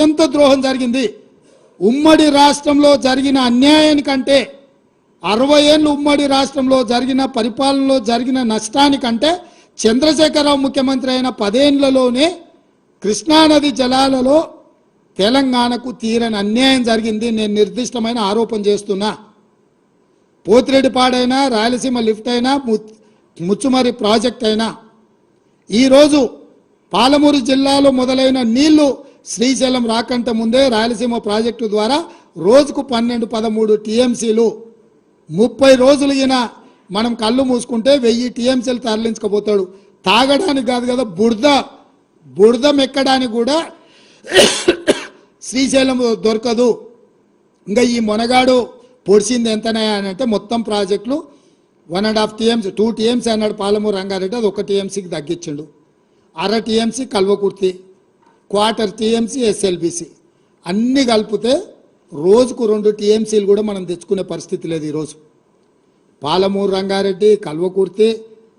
అత్యంత ద్రోహం జరిగింది. ఉమ్మడి రాష్ట్రంలో జరిగిన అన్యాయానికంటే 60 ఏళ్ళు ఉమ్మడి రాష్ట్రంలో జరిగిన పరిపాలనలో జరిగిన నష్టానికంటే చంద్రశేఖరరావు ముఖ్యమంత్రి అయిన 10 ఏళ్లలోనే కృష్ణానది జలాలలో తెలంగాణకు తీరని అన్యాయం జరిగింది. నేను నిర్దిష్టమైన ఆరోపణ చేస్తున్నా. పోతిరెడ్డిపాడైనా, రాయలసీమ లిఫ్ట్ అయినా, ముచ్చుమరి ప్రాజెక్ట్ అయినా, ఈరోజు పాలమూరు జిల్లాలో మొదలైన నీళ్లు శ్రీశైలం రాకంటే ముందే రాయలసీమ ప్రాజెక్టు ద్వారా రోజుకు 12-13 టీఎంసీలు 30 రోజులు ఈయన మనం కళ్ళు మూసుకుంటే 1000 టీఎంసీలు తరలించకపోతాడు. తాగడానికి కాదు కదా, బురద మెక్కడానికి కూడా శ్రీశైలం దొరకదు. ఇంకా ఈ మొనగాడు పొడిచింది ఎంతనాయా అని అంటే మొత్తం ప్రాజెక్టులు 1.5 టీఎంసీ 2 టీఎంసీ అన్నాడు పాలమూరు రంగారెడ్డి, అది 1 టీఎంసీకి తగ్గించిండు. 1/2 టీఎంసీ కల్వకుర్తి, 1/4 టీఎంసీ ఎస్ఎల్బిసి, అన్నీ కలిపితే రోజుకు 2 టీఎంసీలు కూడా మనం తెచ్చుకునే పరిస్థితి లేదు. ఈరోజు పాలమూరు రంగారెడ్డి, కల్వకుర్తి,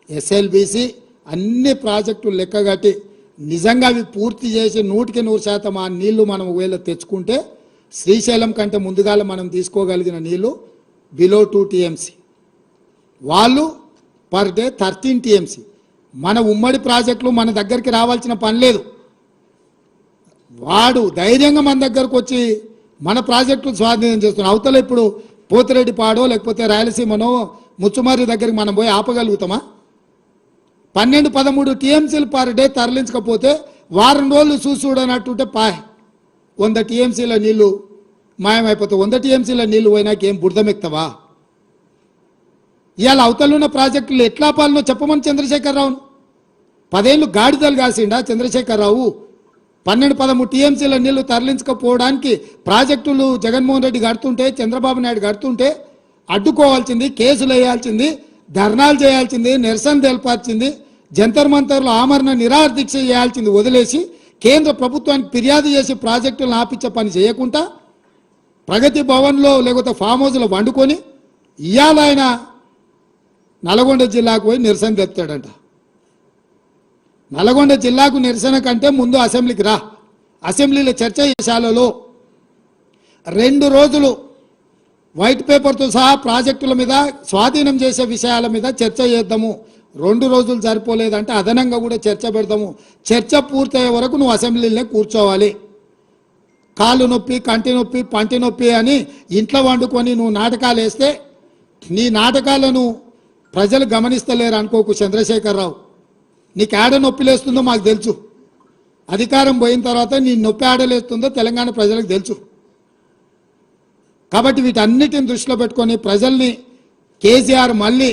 ఎస్ఎల్బిసి అన్ని ప్రాజెక్టులు లెక్కగట్టి నిజంగా అవి పూర్తి చేసి 100% ఆ నీళ్లు మనం ఒకవేళ తెచ్చుకుంటే శ్రీశైలం కంటే ముందుగాల మనం తీసుకోగలిగిన నీళ్లు బిలో 2 టీఎంసీ, వాళ్ళు పర్ డే 13 టీఎంసీ. మన ఉమ్మడి ప్రాజెక్టులు మన దగ్గరికి రావాల్సిన పని లేదు. వాడు ధైర్యంగా మన దగ్గరకు వచ్చి మన ప్రాజెక్టులు స్వాధీనం చేస్తున్నాం. అవతల ఇప్పుడు పోతిరెడ్డిపాడో లేకపోతే రాయలసీమనో ముచ్చుమర్రి దగ్గరికి మనం పోయి ఆపగలుగుతామా? 12-13 టీఎంసీలు పర్ డే తరలించకపోతే వారం రోజులు చూడనట్టుంటే 100 టీఎంసీల నీళ్లు మాయమైపోతాయి. 100 టీఎంసీల నీళ్లు పోయినాక ఏం బురదమెక్తావా? ఇవాళ అవతలున్న ప్రాజెక్టులు ఎట్లా పాలనో చెప్పమని చంద్రశేఖరరావును 10 ఏళ్ళు గాడిదలు కాసిండా చంద్రశేఖరరావు? 12-13 టీఎంసీల నీళ్లు తరలించకపోవడానికి ప్రాజెక్టులు జగన్మోహన్ రెడ్డి కడుతుంటే, చంద్రబాబు నాయుడు కడుతుంటే అడ్డుకోవాల్సింది, కేసులు వేయాల్సింది, ధర్నాలు చేయాల్సింది, నిరసన తెలపాల్సింది, జంతర్ మంతర్లో ఆమరణ నిరాహార దీక్ష చేయాల్సింది వదిలేసి కేంద్ర ప్రభుత్వానికి ఫిర్యాదు చేసి ప్రాజెక్టులను ఆపించే పని చేయకుండా ప్రగతి భవన్లో లేకపోతే ఫామ్ హౌస్లో వండుకొని ఇవాళ ఆయన నల్గొండ జిల్లాకు పోయి నిరసన తెస్తాడంట. నల్గొండ జిల్లాకు నిరసన కంటే ముందు అసెంబ్లీకి రా, అసెంబ్లీలో చర్చశాలలో 2 రోజులు వైట్ పేపర్తో సహా ప్రాజెక్టుల మీద స్వాధీనం చేసే విషయాల మీద చర్చ చేద్దాము. 2 రోజులు సరిపోలేదంటే అదనంగా కూడా చర్చ పెడదాము. చర్చ పూర్తయ్యే వరకు నువ్వు అసెంబ్లీలో కూర్చోవాలి. కాళ్ళు నొప్పి, కంటి నొప్పి, పంటి నొప్పి అని ఇంట్లో వండుకొని నువ్వు నాటకాలు వేస్తే నీ నాటకాలను ప్రజలు గమనిస్తలేరు అనుకోకు చంద్రశేఖరరావు. నీకు ఆడ నొప్పి లేస్తుందో మాకు తెలుసు. అధికారం పోయిన తర్వాత నీ నొప్పి ఆడలేస్తుందో తెలంగాణ ప్రజలకు తెలుసు. కాబట్టి వీటన్నిటిని దృష్టిలో పెట్టుకొని ప్రజల్ని కేసీఆర్ మళ్ళీ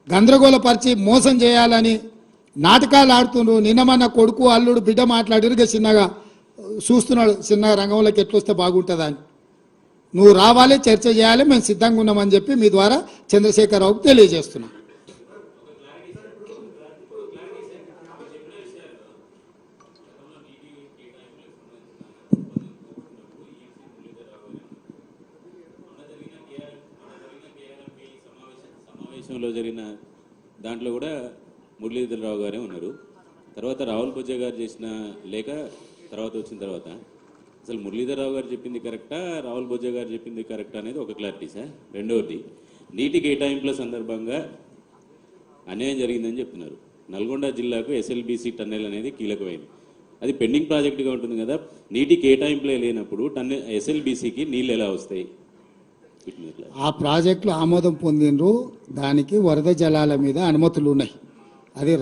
గందరగోళపరిచి మోసం చేయాలని నాటకాలు ఆడుతుండ్రు. నిన్న మన కొడుకు అల్లుడు బిడ్డ మాట్లాడిరుగా చిన్నగా చూస్తున్నాడు, చిన్నగా రంగంలోకి ఎట్లొస్తే బాగుంటుందా అని. నువ్వు రావాలి, చర్చ చేయాలి, మేము సిద్ధంగా ఉన్నామని చెప్పి మీ ద్వారా చంద్రశేఖరరావుకు తెలియజేస్తున్నాం. లో జరిగిన దాంట్లో కూడా మురళీధరరావు గారే ఉన్నారు. తర్వాత రాహుల్ బొజ్జా గారు చేసిన లేఖ తర్వాత వచ్చిన తర్వాత అసలు మురళీధరరావు గారు చెప్పింది కరెక్టా, రాహుల్ బొజ్జా గారు చెప్పింది కరెక్టా అనేది ఒక క్లారిటీ సార్. రెండవది, నీటి కేటాయింపుల సందర్భంగా అన్యాయం జరిగిందని చెప్తున్నారు. నల్గొండ జిల్లాకు ఎస్ఎల్బిసి టన్నెల్ అనేది కీలకమైంది. అది పెండింగ్ ప్రాజెక్టుగా ఉంటుంది కదా. నీటి కేటాయింపులే లేనప్పుడు ఎస్ఎల్బిసికి నీళ్ళు ఎలా వస్తాయి? ఆ ప్రాజెక్టులు ఆమోదం పొందినరు, దానికి వరద జలాల మీద అనుమతులు ఉన్నాయి. అది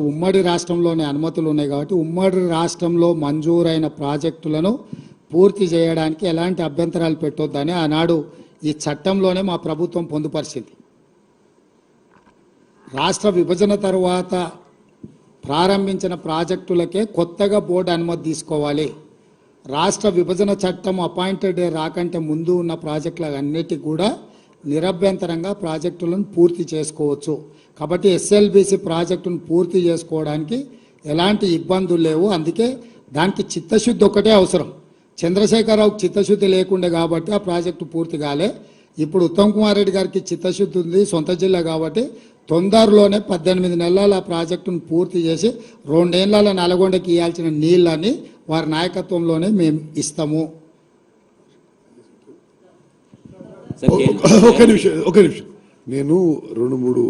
ఉమ్మడి రాష్ట్రంలోనే అనుమతులు ఉన్నాయి కాబట్టి ఉమ్మడి రాష్ట్రంలో మంజూరైన ప్రాజెక్టులను పూర్తి చేయడానికి ఎలాంటి అభ్యంతరాలు పెట్టొద్దని ఆనాడు ఈ చట్టంలోనే మా ప్రభుత్వం పొందుపరిచింది. రాష్ట్ర విభజన తరువాత ప్రారంభించిన ప్రాజెక్టులకే కొత్తగా బోర్డు అనుమతి తీసుకోవాలి. రాష్ట్ర విభజన చట్టం అపాయింటెడ్ డే రాకంటే ముందు ఉన్న ప్రాజెక్టులన్నిటికీ కూడా నిరభ్యంతరంగా ప్రాజెక్టులను పూర్తి చేసుకోవచ్చు. కాబట్టి ఎస్ఎల్బిసి ప్రాజెక్టును పూర్తి చేసుకోవడానికి ఎలాంటి ఇబ్బందులు లేవు. అందుకే దానికి చిత్తశుద్ధి ఒకటే అవసరం. చంద్రశేఖరరావుకి చిత్తశుద్ధి లేకుండే కాబట్టి ఆ ప్రాజెక్టు పూర్తి కాలే. ఇప్పుడు ఉత్తమ్ కుమార్ రెడ్డి గారికి చిత్తశుద్ధి ఉంది, సొంత జిల్లా కాబట్టి తొందరలోనే 18 నెలల ప్రాజెక్టును పూర్తి చేసి 2 ఏళ్ల నల్గొండకి ఇవ్వాల్సిన నీళ్ళని వారి నాయకత్వంలోనే మేము ఇస్తాము. సార్ ఒక నిమిషం నేను 2-3